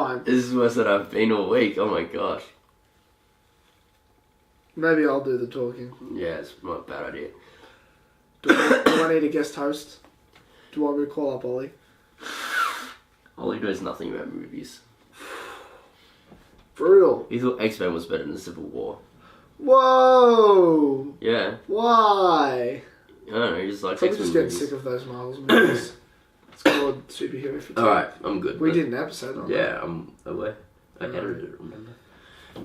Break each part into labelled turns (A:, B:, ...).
A: fine.
B: This is worse than I've been all week. Oh my gosh.
A: Maybe I'll do the talking.
B: Yeah, it's not a bad idea.
A: Do I need a guest host? Do you want me to call up Ollie?
B: Ollie knows nothing about movies.
A: For real?
B: He thought X-Men was better than Civil War.
A: Whoa!
B: Yeah.
A: Why?
B: I don't know, he just likes
A: Probably
B: X-Men
A: just getting
B: movies.
A: sick of those Marvel movies. It's called superhero fatigue.
B: Alright, I'm good.
A: We did an episode on that.
B: Yeah, I'm aware. I edited it, remember?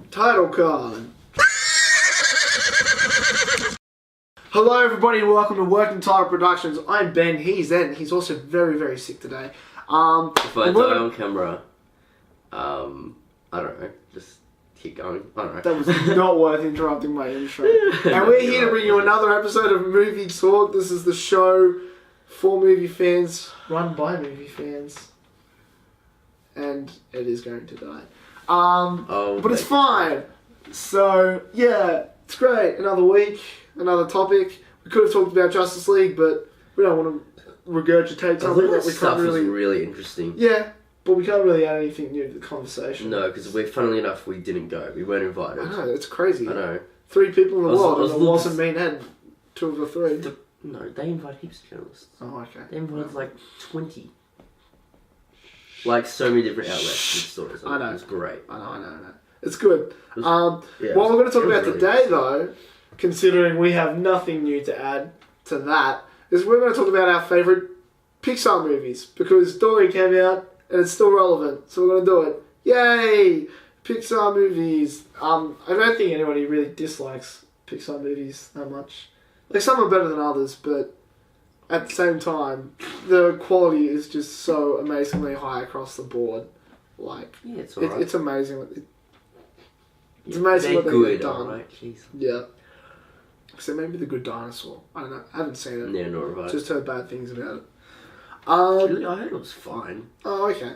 A: Title card. Hello everybody and welcome to Working Title Productions. I'm Ben, he's Zen. He's also very, very sick today.
B: If I die on camera, I don't know, just keep going. I don't know.
A: That was not worth interrupting my intro. And we're here to bring you another episode of Movie Talk. This is the show for movie fans, run by movie fans. And it is going to die. But it's fine. So, yeah, it's great. Another week, another topic. We could have talked about Justice League, but we don't want to regurgitate something that we can't really...
B: really interesting.
A: Yeah, but we can't really add anything new to the conversation.
B: No, because funnily enough, we didn't go. We weren't invited.
A: I know, it's crazy.
B: I know.
A: 3 people in the world, and it
B: looking-
A: wasn't me and Ed. 2 of the 3.
B: No, they invite heaps of journalists.
A: Oh, okay.
B: They invited like 20. Like so many different outlets with stories.
A: I know.
B: It's great.
A: I know. It's good.
B: Yeah,
A: what we're going to talk about
B: really
A: today, though, considering we have nothing new to add to that, is we're going to talk about our favourite Pixar movies. Because Dory came out, and it's still relevant, so we're going to do it. Yay! Pixar movies. I don't think anybody really dislikes Pixar movies that much. Like, some are better than others, but at the same time, the quality is just so amazingly high across the board. Like,
B: yeah, it's alright.
A: It's amazing. It's amazing what they've done.
B: Right? Jeez.
A: Yeah. So maybe The Good Dinosaur. I don't know. I haven't seen it.
B: Yeah, nor have I.
A: Just heard bad things about it.
B: Really, I heard it was fine.
A: Oh, okay.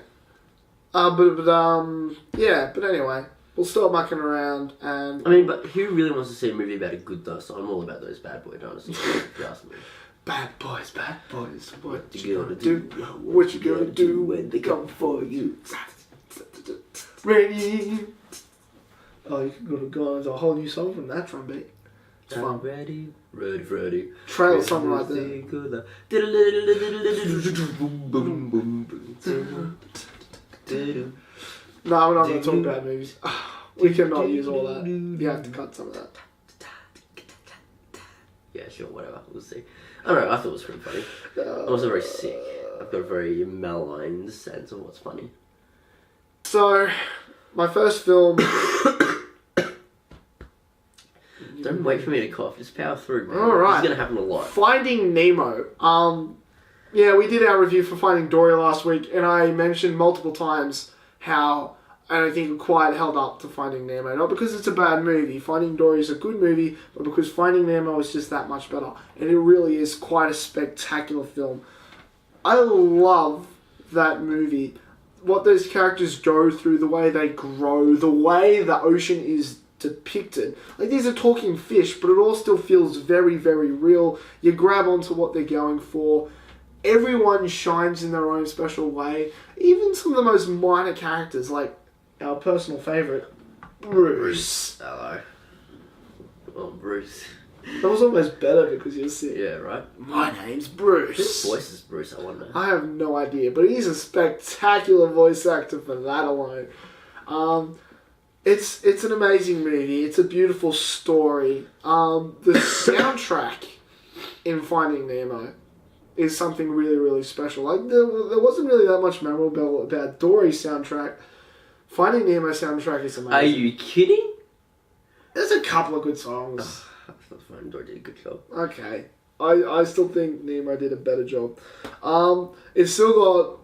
A: Yeah. But anyway, we'll start mucking around and.
B: I mean, but who really wants to see a movie about a good dinosaur? I'm all about those bad boy dinosaurs. If you ask me.
A: Bad boys. What
B: you
A: gonna do? What you gonna do when they come for you? Ready? Oh, you could go into a whole new song from that drum beat. It's fun.
B: Ready.
A: Trail something like that. No, we're not going to talk about movies. We cannot use all that. You have to cut some of that.
B: Yeah, sure, whatever. We'll see. I don't know, I thought it was pretty funny. I'm also very sick. I've got a very malign sense of what's funny.
A: So, my first film...
B: Don't wait for me to cough. Just power through, man.
A: Alright.
B: This is going to happen a lot.
A: Finding Nemo. Yeah, we did our review for Finding Dory last week, and I mentioned multiple times how I don't think it quite held up to Finding Nemo. Not because it's a bad movie. Finding Dory is a good movie, but because Finding Nemo is just that much better. And it really is quite a spectacular film. I love that movie. What those characters go through, the way they grow, the way the ocean is depicted. Like, these are talking fish, but it all still feels very, very real. You grab onto what they're going for. Everyone shines in their own special way. Even some of the most minor characters, like our personal favourite, Bruce.
B: Hello. Oh, Bruce.
A: That was almost better because you're sick.
B: Yeah, right?
A: My name's Bruce.
B: Whose voice is Bruce, I wonder?
A: I have no idea, but he's a spectacular voice actor for that alone. It's an amazing movie. It's a beautiful story. The soundtrack in Finding Nemo is something really, really special. Like, there wasn't really that much memorable about Dory's soundtrack. Finding Nemo soundtrack is amazing.
B: Are you kidding?
A: There's a couple of good songs.
B: I thought Finding Dory did a good job.
A: Okay. I still think Nemo did a better job. It's still got,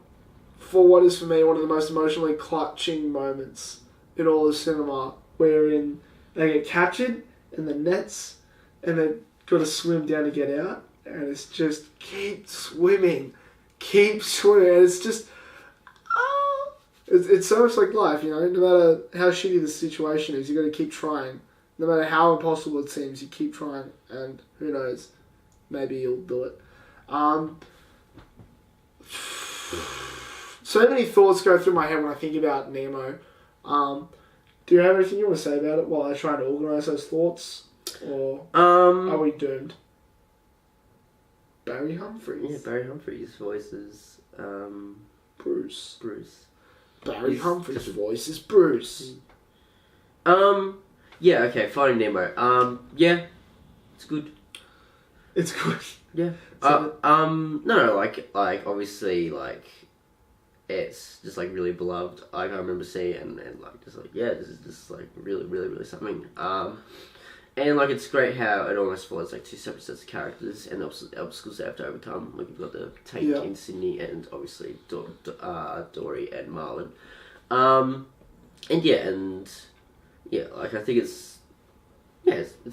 A: for what is for me, one of the most emotionally clutching moments in all of cinema, wherein they get captured in the nets and they've got to swim down to get out, and it's just keep swimming. And it's just, it's so much like life, you know. No matter how shitty the situation is, you got to keep trying. No matter how impossible it seems, you keep trying, and who knows, maybe you'll do it. so many thoughts go through my head when I think about Nemo. Do you have anything you want to say about it while I try to organise those thoughts? Or are we doomed? Barry Humphries.
B: Yeah, Barry Humphries' voice is
A: Bruce. Barry
B: He's
A: Humphries'
B: just a-
A: voice is Bruce.
B: Yeah, okay, Finding Nemo. Yeah, it's good.
A: It's good.
B: Yeah.
A: So
B: No, like, obviously, like, it's just, like, really beloved. Like, I remember seeing it and like, just, like, yeah, this is just, like, really, really, really something. And, like, it's great how it almost follows, like, two separate sets of characters and the obstacles they have to overcome. Like, you've got the tank in Sydney and, obviously, Dory and Marlin. And, yeah, like, I think it's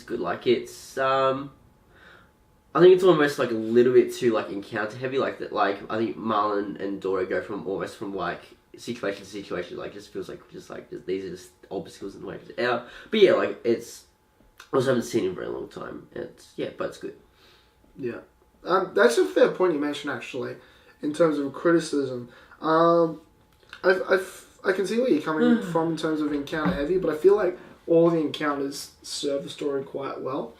B: good. Like, it's, I think it's almost, like, a little bit too, like, encounter heavy. Like, that. Like, I think Marlin and Dory go from, like, situation to situation. Like, just feels like, these are just obstacles in the way to get out. But, yeah, like, it's, I also haven't seen it in a very long time. But it's good.
A: Yeah. That's a fair point you mentioned, actually, in terms of criticism. I can see where you're coming from in terms of encounter heavy, but I feel like all the encounters serve the story quite well.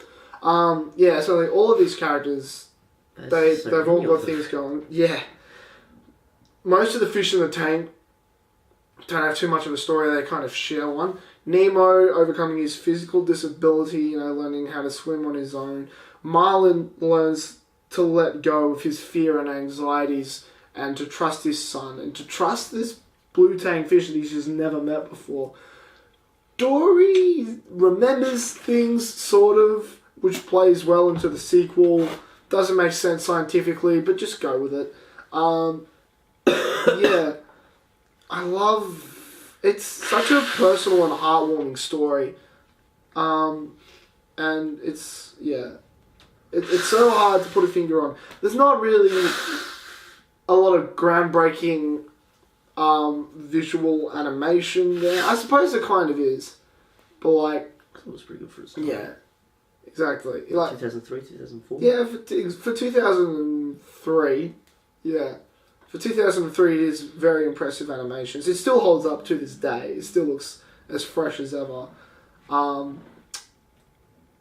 A: Yeah, so like all of these characters, they've all got things going. Yeah. Most of the fish in the tank don't have too much of a story, they kind of share one. Nemo overcoming his physical disability, learning how to swim on his own. Marlin learns to let go of his fear and anxieties and to trust his son and to trust this blue tang fish that he's just never met before. Dory remembers things, sort of, which plays well into the sequel. Doesn't make sense scientifically, but just go with it. Yeah. I love... It's such a personal and heartwarming story. And it's... Yeah. It's so hard to put a finger on. There's not really a lot of groundbreaking visual animation there. I suppose there kind of is. But like...
B: It was pretty good for its time.
A: Yeah. Exactly. Like
B: 2003, 2004?
A: Yeah, for 2003, yeah. For 2003, it is very impressive animations. It still holds up to this day. It still looks as fresh as ever.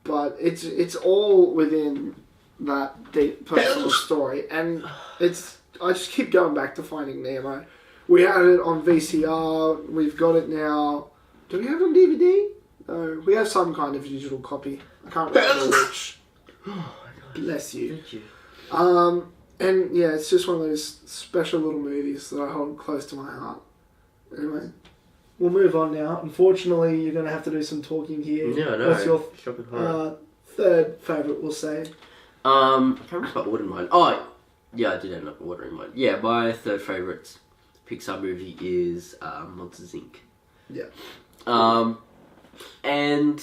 A: But it's all within that deep personal story. And I just keep going back to Finding Nemo. We had it on VCR. We've got it now. Do we have it on DVD? No, we have some kind of digital copy. I can't remember which.
B: Oh my god.
A: Bless you.
B: Thank you.
A: And yeah, it's just one of those special little movies that I hold close to my heart. Anyway, we'll move on now. Unfortunately, you're going to have to do some talking here.
B: Yeah, I know.
A: What's your
B: Shocking horror.
A: third favourite, we'll say?
B: I can't remember if I ordered mine. Oh, yeah, I did end up ordering mine. Yeah, my third favourite Pixar movie is Monsters, Inc.
A: Yeah.
B: And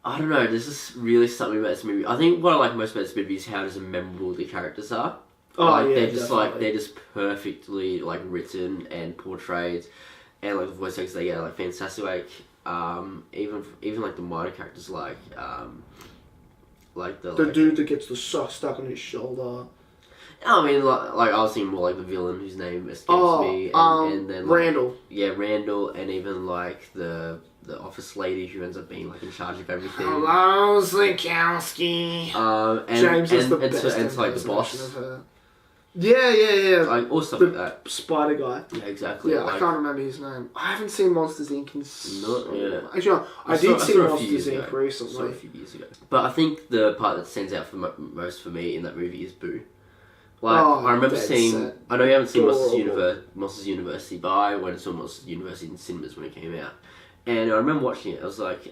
B: I don't know, there's just really something about this movie. I think what I like most about this movie is how just memorable the characters are.
A: Oh,
B: like,
A: yeah,
B: they're just
A: definitely.
B: like, they're just perfectly like written and portrayed, and like the voice actors, they get like fantastic. Like even like the minor characters, like the
A: dude that gets the sock stuck on his shoulder.
B: I mean, like I was thinking more like the villain whose name escapes me, and then like,
A: Randall.
B: Yeah, Randall, and even like the office lady who ends up being like in charge of everything.
A: Hello, Zlikowski.
B: And
A: James is the
B: and
A: best
B: so, and so, like the boss,
A: of her. Yeah.
B: like or stuff
A: The
B: like that.
A: spider guy.
B: Yeah, exactly.
A: Yeah,
B: like,
A: I can't remember his name. I haven't seen Monsters Inc. in Actually, no, I did see Monsters Inc. recently.
B: I saw it a few years ago. But I think the part that stands out for most for me in that movie is Boo. Like, I remember seeing... I know you haven't seen Monsters University, but I went and saw Monsters University in cinemas when it came out. And I remember watching it, I was like,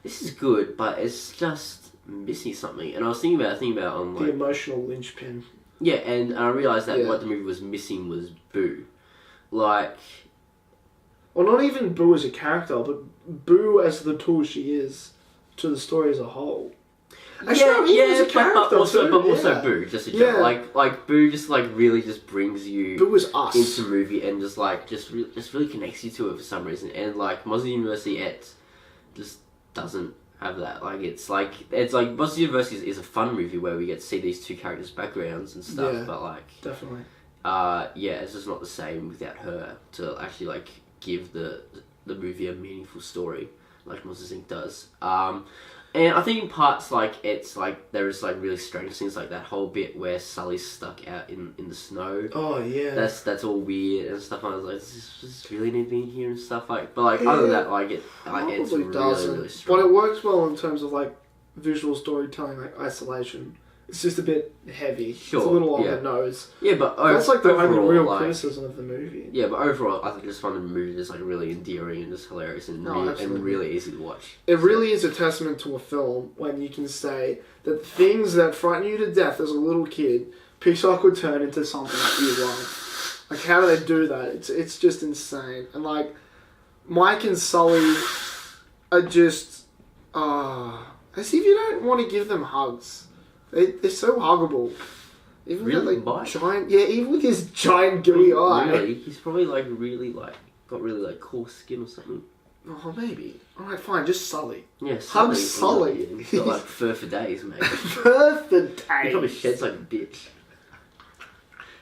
B: this is good, but it's just missing something. And I was thinking about
A: The emotional linchpin.
B: Yeah, and I realised that
A: Yeah.
B: what the movie was missing was Boo. Like...
A: Well, not even Boo as a character, but Boo as the tool she is to the story as a whole. Actually, as a character,
B: but also
A: yeah.
B: Boo, just a joke. Like Boo just like really just brings you
A: Boo is us.
B: into the movie and just like just really connects you to it for some reason. And like Monsters University, it just doesn't have that. Like it's like Monsters University is a fun movie where we get to see these two characters' backgrounds and stuff.
A: Yeah,
B: but like
A: definitely,
B: it's just not the same without her to actually like give the movie a meaningful story like Monsters Inc. does. And I think in parts like it's like there is like really strange things like that whole bit where Sully's stuck out in the snow.
A: Oh yeah.
B: That's all weird and stuff. I was like, does this really need to be in here and stuff like. But like other than that, like it's really really strong.
A: But it works well in terms of like visual storytelling, like isolation. It's just a bit heavy.
B: Sure,
A: it's a little on the nose.
B: Yeah, but
A: that's like the only real
B: like,
A: criticism of the movie.
B: Yeah, but overall, I just find the movie just like really endearing and just hilarious and really easy to watch.
A: It really is a testament to a film when you can say that things that frighten you to death as a little kid, Pixar could turn into something that you love. Like, how do they do that? It's just insane. And like, Mike and Sully are just, as if you don't want to give them hugs. They're so huggable. Even
B: really?
A: with like giant, even with his giant gooey eye.
B: Really? He's probably like really like got really like coarse skin or something.
A: Oh, maybe. Alright, fine, just Sully.
B: Yeah,
A: hug Sully.
B: He's got like fur for days, mate.
A: Fur for days.
B: He probably sheds like a bitch.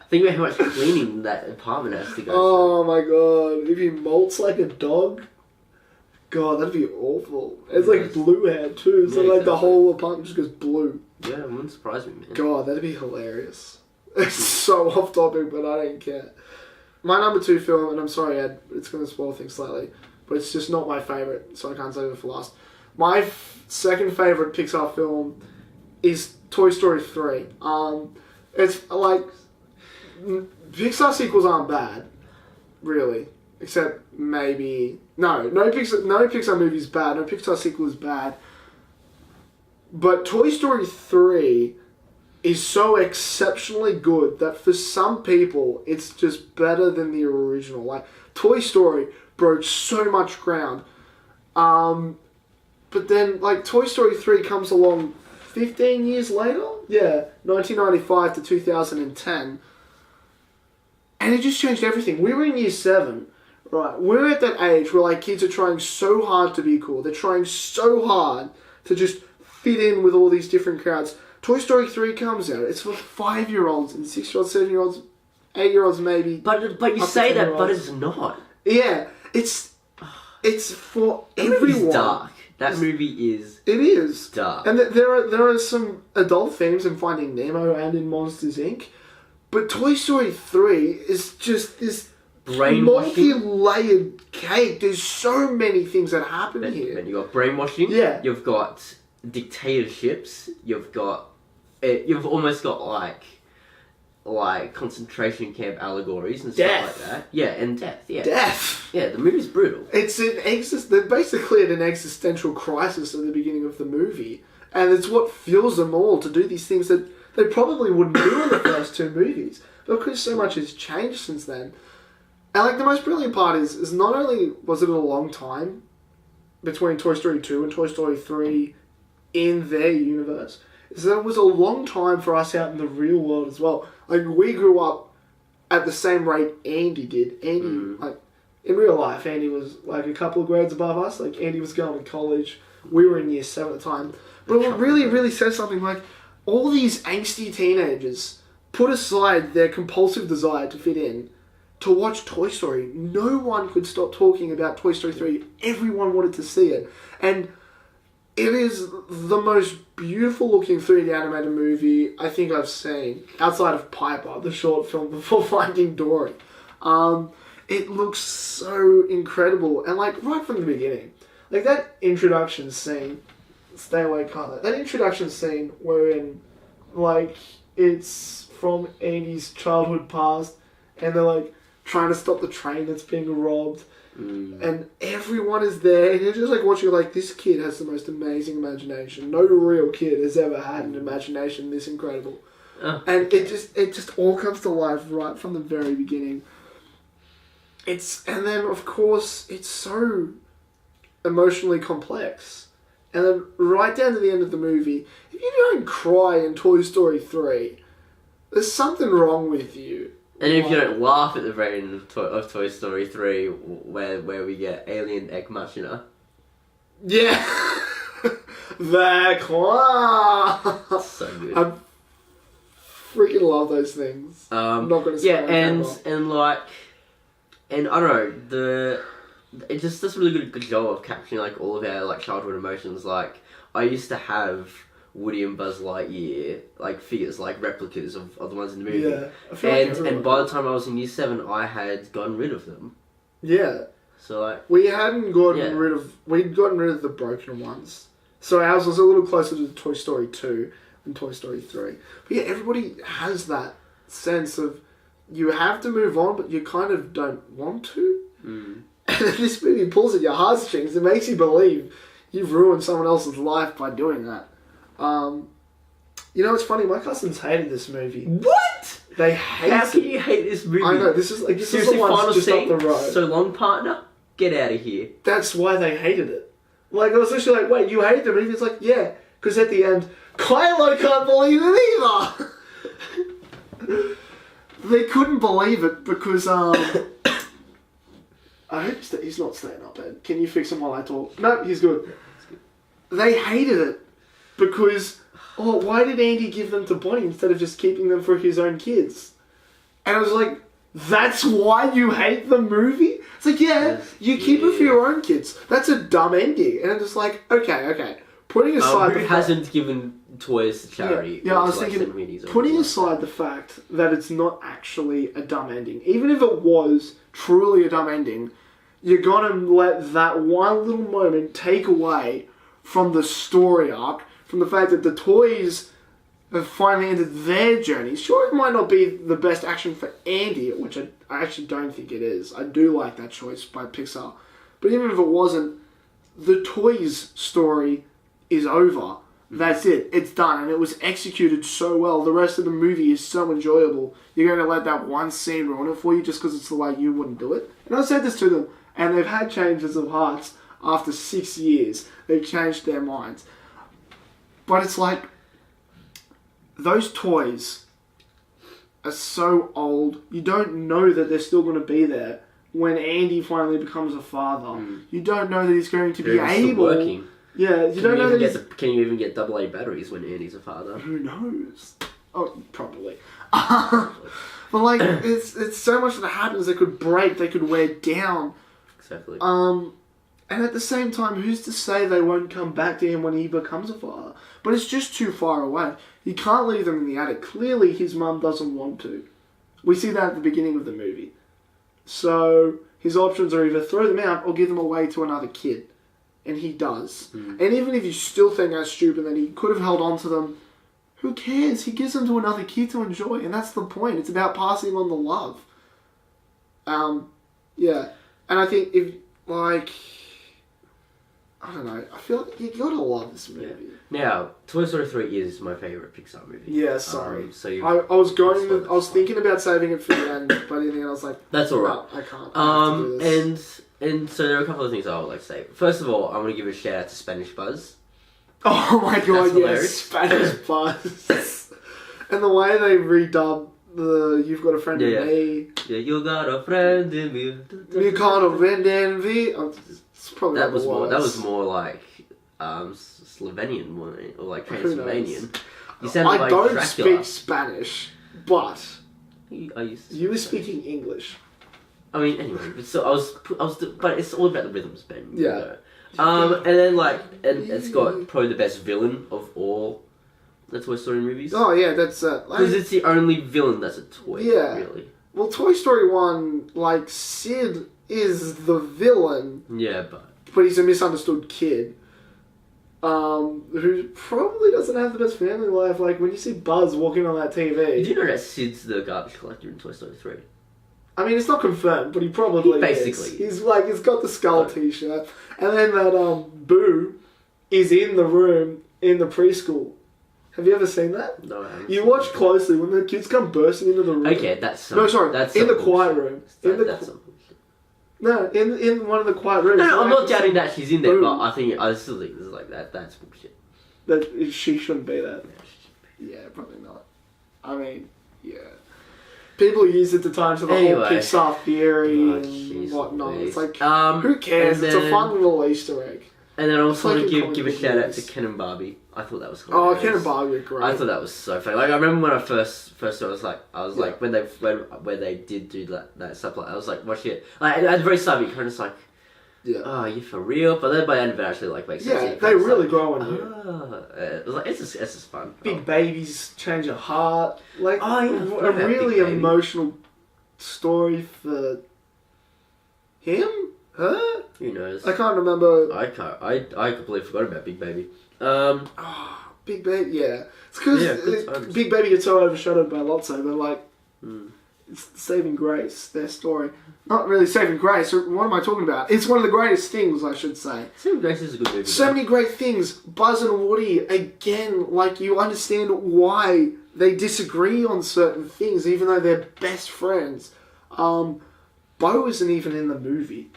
B: Think about how much cleaning that apartment has to go
A: Oh my god, if he molts like a dog. God, that'd be awful. It's like blue hair too, so like the whole apartment just goes blue.
B: Yeah, it wouldn't surprise me, man.
A: God, that'd be hilarious. It's so off topic, but I don't care. My number 2 film, and I'm sorry, Ed, it's going to spoil things slightly, but it's just not my favourite, so I can't save it for last. My second favourite Pixar film is Toy Story 3. It's like, Pixar sequels aren't bad, really, except maybe, no Pixar movie is bad, no Pixar sequel is bad. But Toy Story 3 is so exceptionally good that for some people, it's just better than the original. Like, Toy Story broke so much ground. But then, like, Toy Story 3 comes along 15 years later? Yeah, 1995 to 2010. And it just changed everything. We were in year 7, right? We're at that age where, like, kids are trying so hard to be cool. They're trying so hard to just fit in with all these different crowds. Toy Story 3 comes out. It's for 5-year-olds and 6-year-olds, 7-year-olds, 8-year-olds maybe.
B: But you say that, but it's not.
A: Yeah, it's for everyone.
B: It's dark. That movie is.
A: It is
B: dark.
A: And there are some adult themes in Finding Nemo and in Monsters Inc. But Toy Story 3 is just this multi-layered cake. There's so many things that happen here.
B: You've got brainwashing.
A: Yeah.
B: You've got dictatorships. You've almost got like concentration camp allegories and stuff like that. Yeah, and death. Yeah.
A: Death.
B: Yeah, the movie's brutal.
A: They're basically at an existential crisis at the beginning of the movie, and it's what fuels them all to do these things that they probably wouldn't do in the first 2 movies, because so much has changed since then. And like the most brilliant part is not only was it a long time between Toy Story 2 and Toy Story 3 in their universe, is that it was a long time for us out in the real world as well. Like, we grew up at the same rate Andy did. Andy, like, in real life, Andy was like a couple of grades above us. Like, Andy was going to college. We were in year 7 at the time. But it really, really says something like, all these angsty teenagers put aside their compulsive desire to fit in to watch Toy Story. No one could stop talking about Toy Story 3. Everyone wanted to see it. And it is the most beautiful looking 3D animated movie I think I've seen, outside of Piper, the short film before Finding Dory. It looks so incredible. And like, right from the beginning, like that introduction scene, stay away, Carla. That introduction scene wherein, like, it's from Andy's childhood past, and they're like trying to stop the train that's being robbed, and everyone is there, and you're just like watching, like, this kid has the most amazing imagination. No real kid has ever had an imagination this incredible. And it just all comes to life right from the very beginning. And then of course it's so emotionally complex. And then right down to the end of the movie, if you don't cry in Toy Story 3, there's something wrong with you.
B: And if you don't laugh at the very end of Toy Story 3, where we get Alien Egg Machina.
A: Yeah. The claw.
B: So good.
A: freaking love those things. I'm not gonna say
B: and I don't know, it just does a really good job of capturing like all of our like childhood emotions. Like I used to have Woody and Buzz Lightyear like figures, like replicas of the ones in the movie.
A: Yeah, I feel like
B: and by the time I was in year 7, I had gotten rid of them.
A: Yeah.
B: So like
A: we'd gotten rid of the broken ones. So ours was a little closer to Toy Story 2 than Toy Story 3. But yeah, everybody has that sense of you have to move on, but you kind of don't want to.
B: Mm.
A: And this movie pulls at your heartstrings. It makes you believe you've ruined someone else's life by doing that. You know, it's funny. My cousins hated this movie.
B: What?
A: They hate
B: How can you hate this movie?
A: I know. This is
B: Seriously,
A: the
B: final
A: ones just
B: scene,
A: up the road.
B: so long, partner. Get out of here.
A: That's why they hated it. Like, I was literally like, wait, you hate the movie? It's like, yeah. Because at the end, Kylo can't believe it either. They couldn't believe it because, I hope he's not staying up, Ed. Can you fix him while I talk? No, he's good. They hated it because, why did Andy give them to Bonnie instead of just keeping them for his own kids? And I was like, that's why you hate the movie? It's like, yeah, you keep it for your own kids. That's a dumb ending. And I'm just like, okay. Putting aside
B: who hasn't given toys to charity?
A: Yeah, I was thinking, putting aside the fact that it's not actually a dumb ending, even if it was truly a dumb ending, you're gonna let that one little moment take away from the story arc, from the fact that the toys have finally ended their journey. Sure, it might not be the best action for Andy, which I actually don't think it is. I do like that choice by Pixar. But even if it wasn't, the toys story is over. That's it. It's done. And it was executed so well. The rest of the movie is so enjoyable. You're going to let that one scene ruin it for you just because it's the way you wouldn't do it. And I said this to them, and they've had changes of hearts after 6 years. They've changed their minds. But it's like, those toys are so old. You don't know that they're still going to be there when Andy finally becomes a father. You don't know that he's going to be able...
B: working.
A: Yeah, you don't know that
B: can you even get AA batteries when Andy's a father?
A: Who knows? Oh, probably. But like, it's so much that happens. They could break. They could wear down.
B: Exactly.
A: And at the same time, who's to say they won't come back to him when he becomes a father? But it's just too far away. You can't leave them in the attic. Clearly, his mum doesn't want to. We see that at the beginning of the movie. So his options are either throw them out or give them away to another kid. And he does. And even if you still think that's stupid, then he could have held on to them. Who cares? He gives them to another kid to enjoy. And that's the point. It's about passing on the love. Yeah. And I think if, like... I don't know. I feel like you gotta love this movie.
B: Yeah. Now, Toy Story 3 is my favourite Pixar movie.
A: Yeah, sorry.
B: So
A: I was thinking about saving it for the end, but in the end I was like...
B: That's alright.
A: No, I can't. I have to do this.
B: And so there are a couple of things I would like to say. First of all, I want to give a shout out to Spanish Buzz.
A: Oh my god, yes, Spanish Buzz. And the way they redubbed the "You've Got a Friend in Me."
B: Yeah, you got a friend in me.
A: You can't have friend in me. It's probably
B: that was more like Slovenian or like Transylvanian. You sounded like
A: don't
B: Dracula.
A: speak Spanish, but
B: you
A: were speaking English.
B: I mean, anyway, so I was, but it's all about the rhythms, Ben.
A: Yeah.
B: And then and it's got probably the best villain of all the Toy Story movies.
A: Oh yeah, that's
B: because it's the only villain that's a toy. Yeah. Really.
A: Well, Toy Story 1, like Sid is the villain.
B: Yeah,
A: but he's a misunderstood kid. Who probably doesn't have the best family life. Like when you see Buzz walking on that TV.
B: Did you know that Sid's the garbage collector in Toy Story 3?
A: I mean, it's not confirmed, but he probably
B: basically
A: is. He's got the skull T-shirt, and then that Boo is in the room in the preschool. Have you ever seen that?
B: No, I haven't.
A: You watch closely when the kids come bursting into the room.
B: Okay, that's
A: in the quiet room. No, in one of the quiet rooms.
B: No, I'm not doubting that she's in there, but I still think this is like that. That's bullshit.
A: That she shouldn't be there. Yeah, probably not. I mean, yeah. People use it to tie into the whole Pixar theory and whatnot. It's like, who cares? It's a fun little Easter egg.
B: And then I also want
A: like
B: to
A: in
B: give a
A: comic
B: shout out
A: movies.
B: to Ken and Barbie. I thought that was
A: Oh,
B: hilarious.
A: Ken and Barbie are great.
B: I thought that was so funny. Like I remember when I first saw it, I was like when they did do that stuff, like I was like watching it. Like at the very start, you kind of just like, oh, you for real? But then by the end of it, actually like makes sense.
A: Yeah, they really grow on you.
B: It was like it's just fun.
A: Big babies change your heart. Like
B: Oh, yeah,
A: a really
B: Big Baby.
A: emotional story for him, her.
B: Who knows?
A: I can't remember.
B: I completely forgot about Big Baby.
A: Big Baby, yeah. It's because
B: good times.
A: Big Baby gets so overshadowed by Lotso, but like, it's Saving Grace, their story. Not really Saving Grace, what am I talking about? It's one of the greatest things, I should say.
B: Saving Grace is a good movie.
A: So
B: though.
A: many great things. Buzz and Woody, again, like, you understand why they disagree on certain things, even though they're best friends. Bo isn't even in the movie.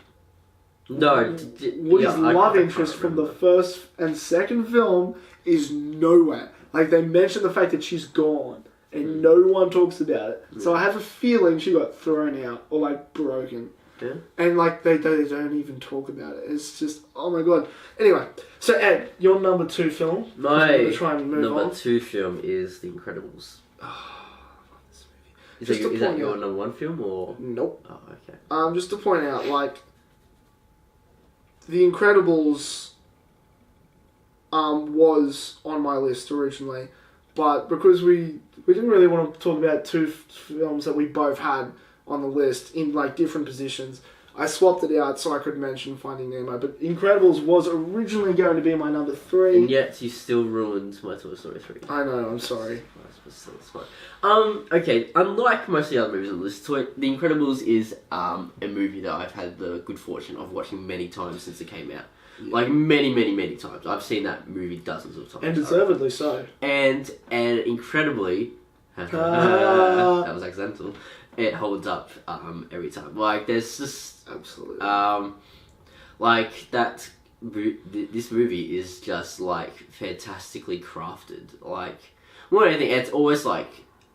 B: No,
A: Woody's love interest from the first and second film is nowhere. Like, they mention the fact that she's gone, and no one talks about it. So I have a feeling she got thrown out, or, like, broken.
B: Yeah.
A: And, like, they don't even talk about it. It's just, oh my god. Anyway, so Ed, your number 2 film.
B: My
A: try and move
B: number
A: on.
B: 2 film is The Incredibles. Is
A: Just to
B: that
A: point
B: your
A: out-
B: number 1 film or?
A: Nope.
B: Oh, okay.
A: Just to point out, like, The Incredibles was on my list originally, but because we didn't really want to talk about 2 films that we both had on the list in, like, different positions, I swapped it out so I could mention Finding Nemo, but Incredibles was originally going to be my number 3.
B: And yet you still ruined my Toy Story 3.
A: I know, I'm sorry.
B: That's fine. Okay, unlike most of the other movies on the list, The Incredibles is a movie that I've had the good fortune of watching many times since it came out. Yeah. Like, many, many, many times. I've seen that movie dozens of times.
A: And deservedly so.
B: And incredibly, that was accidental, it holds up every time. Like, there's just...
A: Absolutely.
B: Like, this movie is just, like, fantastically crafted. Like, more than anything, it's always, like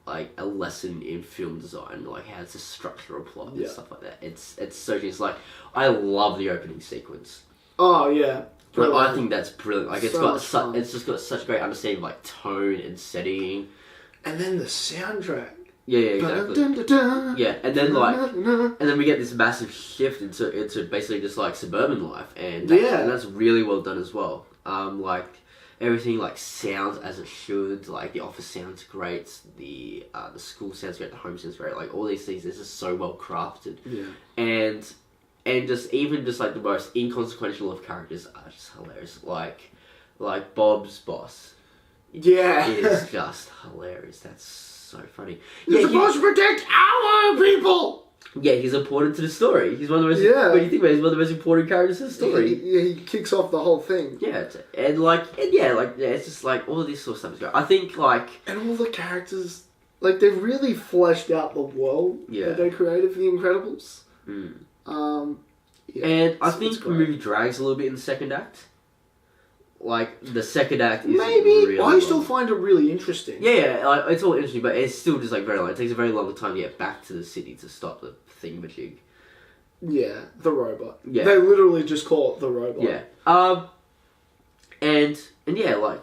B: a lesson in film design, like how to structure a plot and stuff like that. It's so genius. Like, I love the opening sequence.
A: Oh, yeah.
B: Like, I think that's brilliant. Like,
A: So much fun.
B: it's just got such great understanding of, like, tone and setting.
A: And then the soundtrack.
B: Yeah, exactly. Yeah, and then and then we get this massive shift into basically just like suburban life, and that's really well done as well. Like everything like sounds as it should. Like the office sounds great, the school sounds great, the home sounds great. Like all these things, this is so well crafted.
A: Yeah.
B: And just even just like the most inconsequential of characters are just hilarious. Like Bob's boss.
A: Yeah.
B: Is just hilarious. That's so funny.
A: You're supposed to protect our people!
B: Yeah, he's important to the story. He's one of the most...
A: Yeah.
B: What do you think about it? He's one of the most important characters in the story.
A: He kicks off the whole thing.
B: Yeah, it's just like all of this sort of stuff is great. I think like...
A: And all the characters, like they've really fleshed out the world that they created for The Incredibles. Yeah,
B: and I think the movie drags a little bit in the second act. Like, the second act is really
A: I still find it really interesting.
B: Yeah, like, it's all interesting, but it's still just, like, very long. It takes a very long time to get back to the city to stop the thingamajig.
A: Yeah, the robot.
B: Yeah.
A: They literally just call it the robot.
B: Yeah. And yeah, like,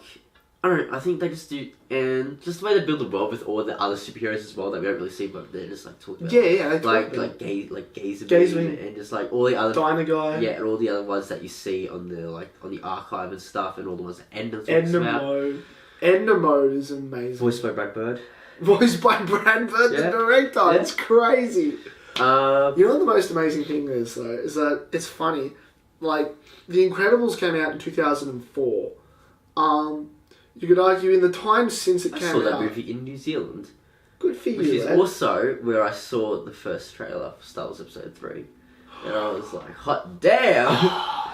B: I don't know, I think they just do, and just the way they build the world with all the other superheroes as well that we don't really see, but they're just, like, talking about.
A: Yeah, they talk about
B: like Gazebeam, and just, like, all the other...
A: Diner Guy.
B: Yeah, and all the other ones that you see on the archive and stuff, and all the ones that Edna talks about.
A: Edna Mode is amazing.
B: Voiced by Brad Bird.
A: Voiced by Brad Bird, the director. Yeah. It's crazy. You know what the most amazing thing is, though? Is that it's funny. Like, The Incredibles came out in 2004. You could argue in the time since it came out...
B: I saw that movie in New Zealand.
A: Good for you,
B: Which is
A: lad.
B: also where I saw the first trailer for Star Wars Episode 3. And I was like, hot damn!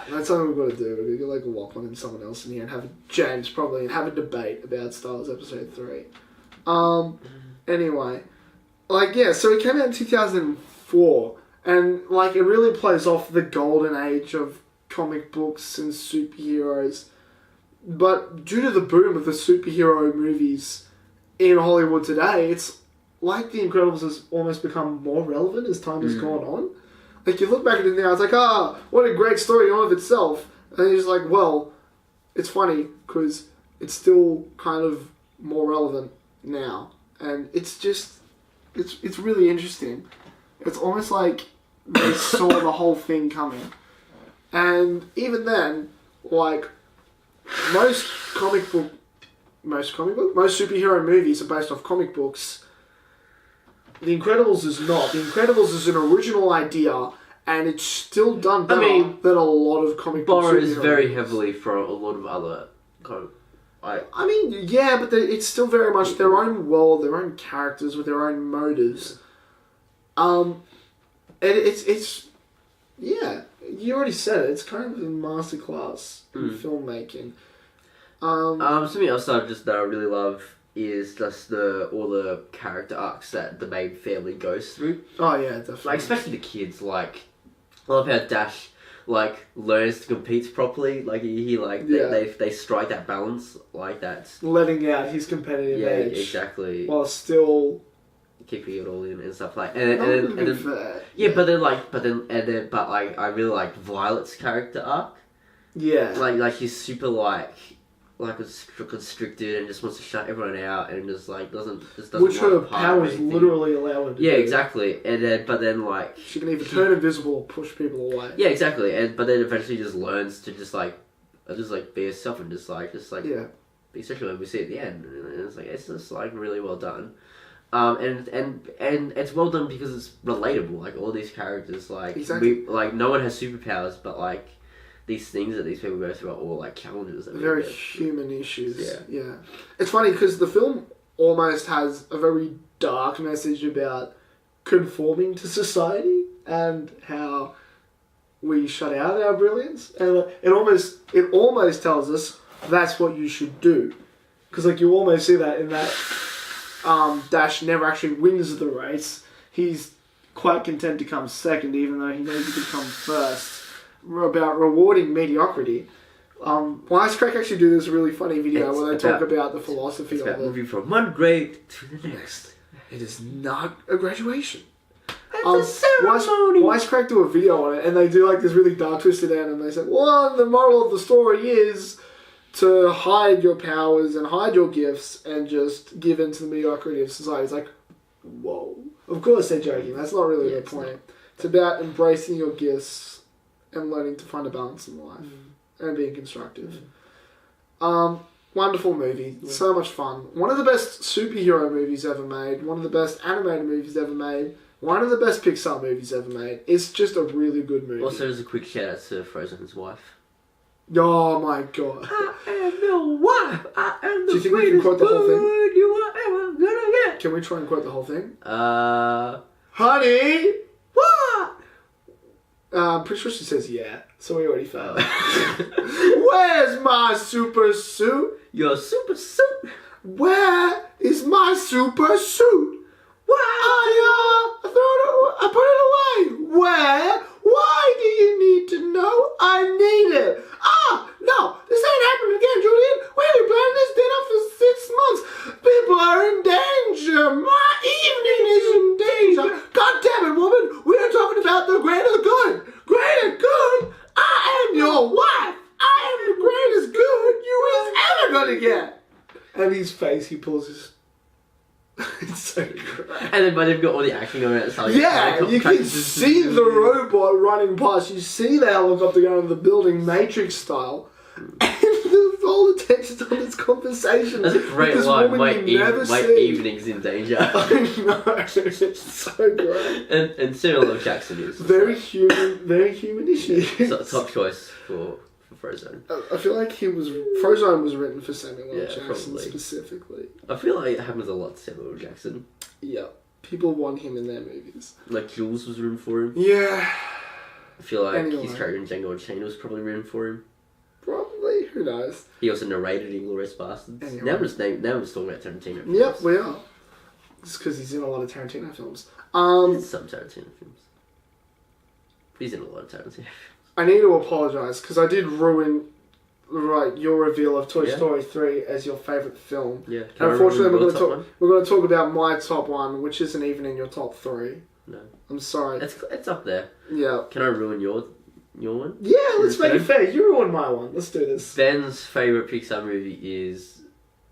A: That's something we've got to do. We're going to get like a Lachlan and someone else in here and have James probably and have a debate about Star Wars Episode 3. Anyway. Like, yeah, so it came out in 2004. And, like, it really plays off the golden age of comic books and superheroes. But due to the boom of the superhero movies in Hollywood today, it's like The Incredibles has almost become more relevant as time has gone on. Like, you look back at it now, it's like, what a great story in and of itself. And he's like, well, it's funny because it's still kind of more relevant now. And it's just, it's really interesting. It's almost like they saw the whole thing coming. And even then, like, most superhero movies are based off comic books. The Incredibles is not. The Incredibles is an original idea, and it's still done better than a lot of comic book superhero
B: borrows very
A: movies.
B: heavily from a lot of other
A: I mean, yeah, but it's still very much their own world, their own characters with their own motives. And it's yeah, you already said it. It's kind of a masterclass in filmmaking.
B: Something else that I really love is just all the character arcs that the main family goes through.
A: Oh yeah, definitely.
B: Like, especially the kids. Like, I love how Dash learns to compete properly. Like they strike that balance like that.
A: Letting out his competitive edge.
B: Yeah, exactly.
A: While still
B: keeping it all in and stuff like.
A: fair.
B: But I really like Violet's character arc.
A: Yeah.
B: Like he's super like constricted and just wants to shut everyone out and just doesn't
A: which
B: want
A: her
B: to part of
A: powers
B: anything.
A: literally allow her to
B: Yeah,
A: do.
B: exactly. And then like
A: She can either turn invisible or push people away.
B: yeah, exactly. But then eventually just learns to just be herself and just
A: Yeah.
B: be sexual. And we see at the end, and it's just really well done. And it's well done because it's relatable. Like all these characters,
A: Exactly.
B: no one has superpowers, but these things that these people go through are all challenges. That
A: Very
B: go through.
A: human issues.
B: Yeah.
A: It's funny because the film almost has a very dark message about conforming to society and how we shut out our brilliance. And it almost tells us that's what you should do. Because you almost see that in that Dash never actually wins the race. He's quite content to come second even though he knows he could come first. About rewarding mediocrity. Wisecrack actually do this really funny video where they talk about the philosophy of it.
B: Moving from one grade to the next.
A: It is not a graduation.
B: It's a ceremony.
A: Wisecrack do a video on it and they do this really dark twisted end and they say, well, the moral of the story is to hide your powers and hide your gifts and just give in to the mediocrity of society. It's like, whoa. Of course they're joking. That's not really the point. It's about embracing your gifts and learning to find a balance in life and being constructive. Wonderful movie. Yeah. So much fun. One of the best superhero movies ever made. One of the best animated movies ever made. One of the best Pixar movies ever made. It's just a really good movie.
B: Also, there's a quick shout out to Frozen's wife.
A: Oh my god.
B: I am your wife. I am the
A: Do you think we can quote the whole thing?
B: you are ever gonna get.
A: Can we try and quote the whole thing?
B: Honey, what?
A: I'm pretty sure she says yeah, so we already failed. Where's my super suit?
B: Your super suit.
A: Where is my super suit? I put it away. Where? Why do you need to know? I need it. No, this ain't happening again, Julian. We've been planning this dinner for 6 months. People are in danger. My evening is in danger. God damn it, woman. We are talking about the greater good. Greater good? I am your wife. I am the greatest good you is ever gonna get. And his face, he pulls his... It's so great.
B: And then, but they've got all the acting on it. It's
A: You can see the robot running past. You see the helicopter going into the building, Matrix style. And there's all the tension on this conversation.
B: That's a great line. My evening's in danger.
A: I know. It's so great.
B: And Samuel L. Jackson is
A: very human issues.
B: Top choice for Frozone.
A: I feel like Frozone was written for Samuel L. Jackson
B: probably.
A: specifically.
B: I feel like it happens a lot to Samuel L. Jackson.
A: Yeah. People want him in their movies.
B: Like Jules was written for him.
A: Yeah.
B: I feel like his character in Django Unchained was probably written for him.
A: Probably. Who knows?
B: He also narrated Inglourious Bastards.
A: Anyway.
B: Now we're just talking about Tarantino films.
A: Yep, we are. It's because he's in a lot of Tarantino films.
B: Some Tarantino films. He's in a lot of Tarantino films.
A: I need to apologise because I did ruin your reveal of Toy Story 3 as your favourite film.
B: Yeah.
A: And unfortunately, we're going to talk about my top one, which isn't even in your top 3.
B: No.
A: I'm sorry.
B: It's up there.
A: Yeah.
B: Can I ruin your your one?
A: Yeah, let's make it fair. You ruined my one. Let's do this.
B: Ben's favourite Pixar movie is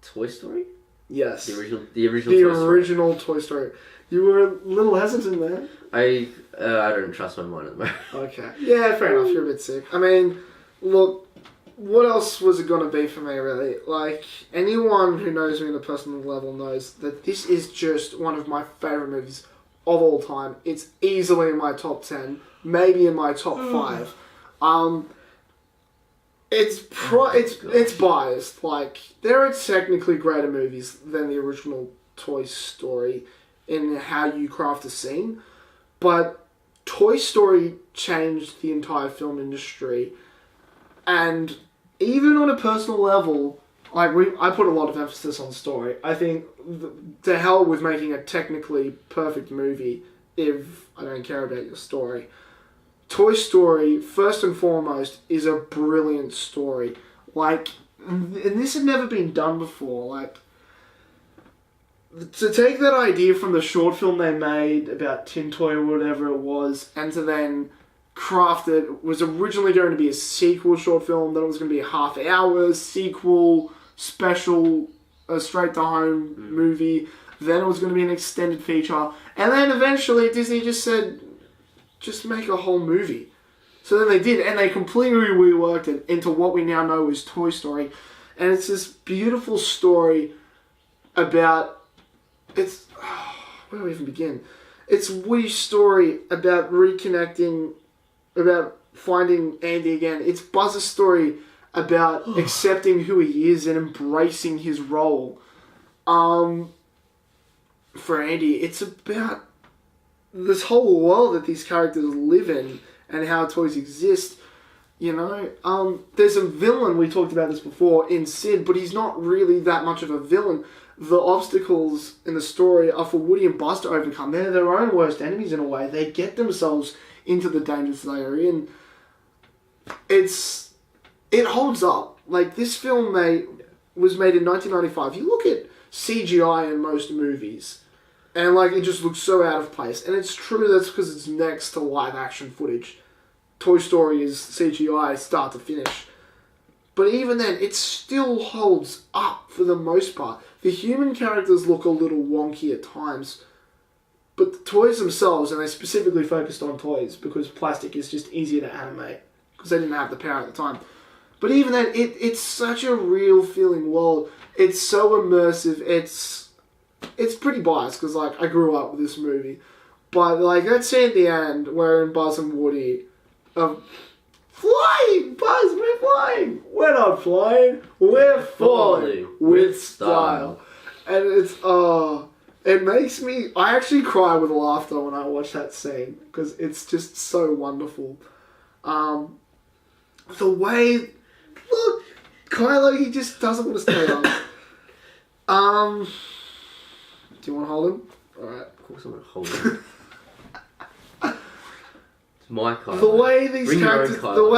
B: Toy Story?
A: Yes.
B: The original
A: Toy Story. You were a little hesitant there.
B: I don't trust my mind at the moment.
A: Okay. Yeah, fair enough. You're a bit sick. I mean, look, what else was it going to be for me, really? Like, anyone who knows me on a personal level knows that this is just one of my favourite movies of all time. It's easily in my top 10, maybe in my top 5. It's biased. Like, there are technically greater movies than the original Toy Story in how you craft a scene, but Toy Story changed the entire film industry, and even on a personal level, like I put a lot of emphasis on story. I think to hell with making a technically perfect movie if I don't care about your story. Toy Story, first and foremost, is a brilliant story. Like, and this had never been done before. Like, to take that idea from the short film they made about Tin Toy or whatever it was, and to then craft it, was originally going to be a sequel short film, then it was going to be a half-hour sequel, special, straight-to-home movie, then it was going to be an extended feature, and then eventually Disney just said, just make a whole movie. So then they did, and they completely reworked it into what we now know as Toy Story, and it's this beautiful story about, where do we even begin? It's Woody's story about reconnecting, about finding Andy again. It's Buzz's story about accepting who he is and embracing his role. For Andy, it's about this whole world that these characters live in and how toys exist. You know, there's a villain, we talked about this before, in Sid, but he's not really that much of a villain. The obstacles in the story are for Woody and Buzz to overcome. They're their own worst enemies in a way. They get themselves into the dangers they are in. It holds up. Like, this film was made in 1995. You look at CGI in most movies, and like it just looks so out of place. And it's true that's because it's next to live action footage. Toy Story is CGI start to finish. But even then, it still holds up for the most part. The human characters look a little wonky at times, but the toys themselves, and they specifically focused on toys because plastic is just easier to animate because they didn't have the power at the time. But even then, it's such a real feeling world. It's so immersive. It's pretty biased because like I grew up with this movie, but like that scene at the end where Buzz and Woody flying! Buzz, we're flying! We're not flying, we're falling with style. And it makes me, I actually cry with laughter when I watch that scene, because it's just so wonderful. The way, look, Kylo, he just doesn't want to stay up. Do you want to hold him? Alright.
B: Of course I'm going to hold him. My Kylo.
A: The way these characters, the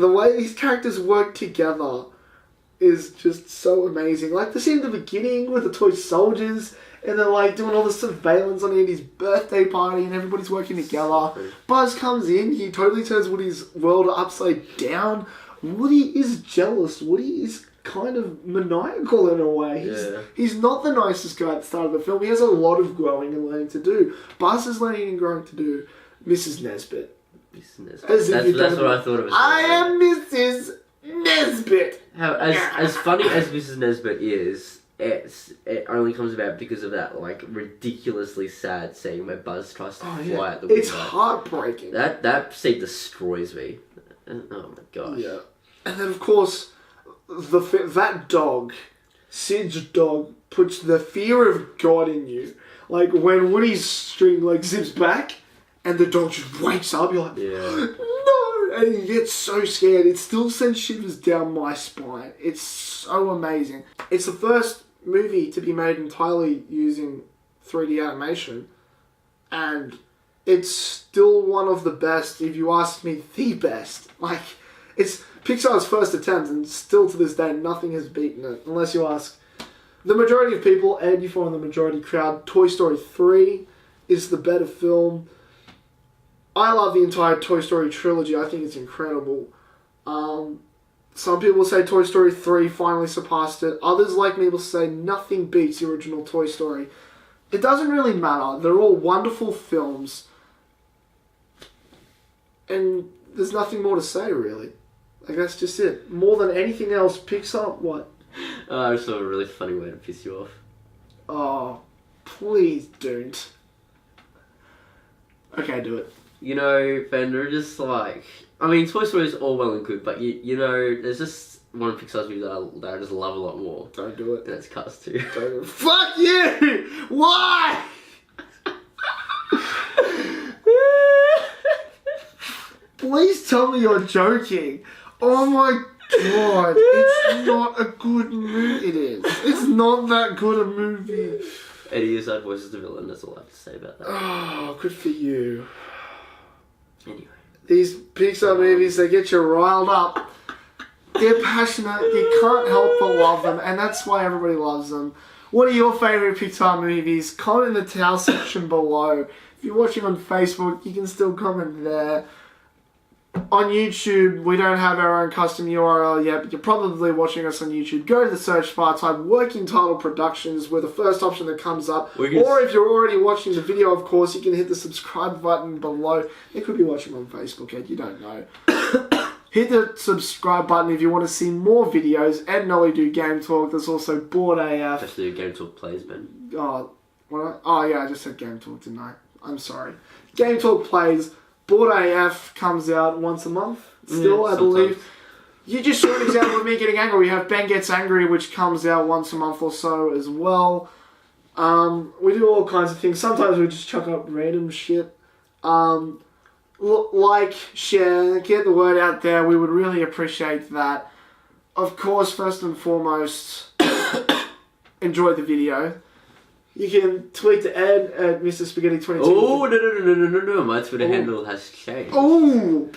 A: way these characters work together is just so amazing. Like the scene at the beginning with the toy soldiers, and they're like doing all the surveillance on Andy's birthday party, and everybody's working together. Buzz comes in, he totally turns Woody's world upside down. Woody is jealous. Woody is kind of maniacal in a way. He's not the nicest guy at the start of the film. He has a lot of growing and learning to do. Buzz is learning and growing to do. Mrs. Nesbitt.
B: Mrs. Nesbitt.
A: That's
B: what I thought of.
A: I am Mrs. Nesbitt.
B: As funny as Mrs. Nesbitt is, it only comes about because of that like ridiculously sad scene where Buzz tries to fly at the window.
A: It's heartbreaking.
B: That scene destroys me. Oh my gosh.
A: Yeah. And then of course, that dog, Sid's dog, puts the fear of God in you. Like when Woody's string like zips back. And the dog just wakes up, you're like, no! And you get so scared. It still sends shivers down my spine. It's so amazing. It's the first movie to be made entirely using 3D animation. And it's still one of the best, if you ask me, the best. Like, it's Pixar's first attempt, and still to this day, nothing has beaten it. Unless you ask the majority of people, and you find the majority crowd, Toy Story 3 is the better film. I love the entire Toy Story trilogy. I think it's incredible. Some people say Toy Story 3 finally surpassed it. Others, like me, will say nothing beats the original Toy Story. It doesn't really matter. They're all wonderful films. And there's nothing more to say, really. Like, that's just it. More than anything else, Pixar, what?
B: I just saw a really funny way to piss you off.
A: Oh, please don't. Okay, do it.
B: You know, Fender, just like... I mean, Toy Story is all well and good, but you know, there's just one of Pixar's movies that I just love a lot more.
A: Don't do it.
B: And it's Cars 2.
A: Don't do it. Fuck you! Why? Please tell me you're joking. Oh my god. It's not a good movie. It is. It's not that good a movie.
B: Eddie Izzard voices the villain, that's all I have to say about that.
A: Oh, good for you.
B: Anyway.
A: These Pixar movies, they get you riled up. They're passionate. You can't help but love them, and that's why everybody loves them. What are your favourite Pixar movies? Comment in the towel section below. If you're watching on Facebook, you can still comment there. On YouTube, we don't have our own custom URL yet, but you're probably watching us on YouTube. Go to the search bar, type Working Title Productions. We're the first option that comes up. Or if you're already watching the video, of course, you can hit the subscribe button below. You could be watching on Facebook, Ed. You don't know. Hit the subscribe button if you want to see more videos. Ed and Ollie do Game Talk. There's also Bored AF.
B: Just do Game Talk Plays, Ben.
A: Oh, yeah, I just said Game Talk, didn't I? I'm sorry. Game Talk Plays. Bored AF comes out once a month. Still, I believe. You just saw an example of me getting angry. We have Ben Gets Angry, which comes out once a month or so as well. We do all kinds of things. Sometimes we just chuck up random shit. Like, share, get the word out there. We would really appreciate that. Of course, first and foremost, enjoy the video. You can tweet to Ed at Mr. Spaghetti22.
B: Oh, no. My Twitter handle has changed.
A: Oh!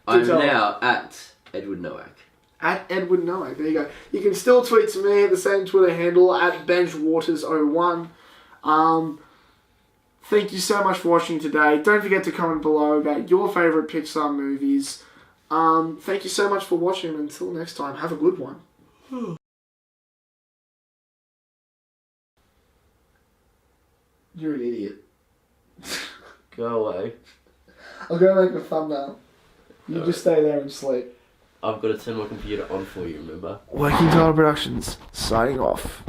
B: I'm now at Edward Nowak.
A: At Edward Nowak. There you go. You can still tweet to me at the same Twitter handle, at BenchWaters01. Thank you so much for watching today. Don't forget to comment below about your favourite Pixar movies. Thank you so much for watching. Until next time, have a good one. You're an idiot.
B: Go away.
A: I'm going to make a thumbnail. You just stay there and sleep.
B: I've got to turn my computer on for you, remember?
A: Working Title Productions, signing off.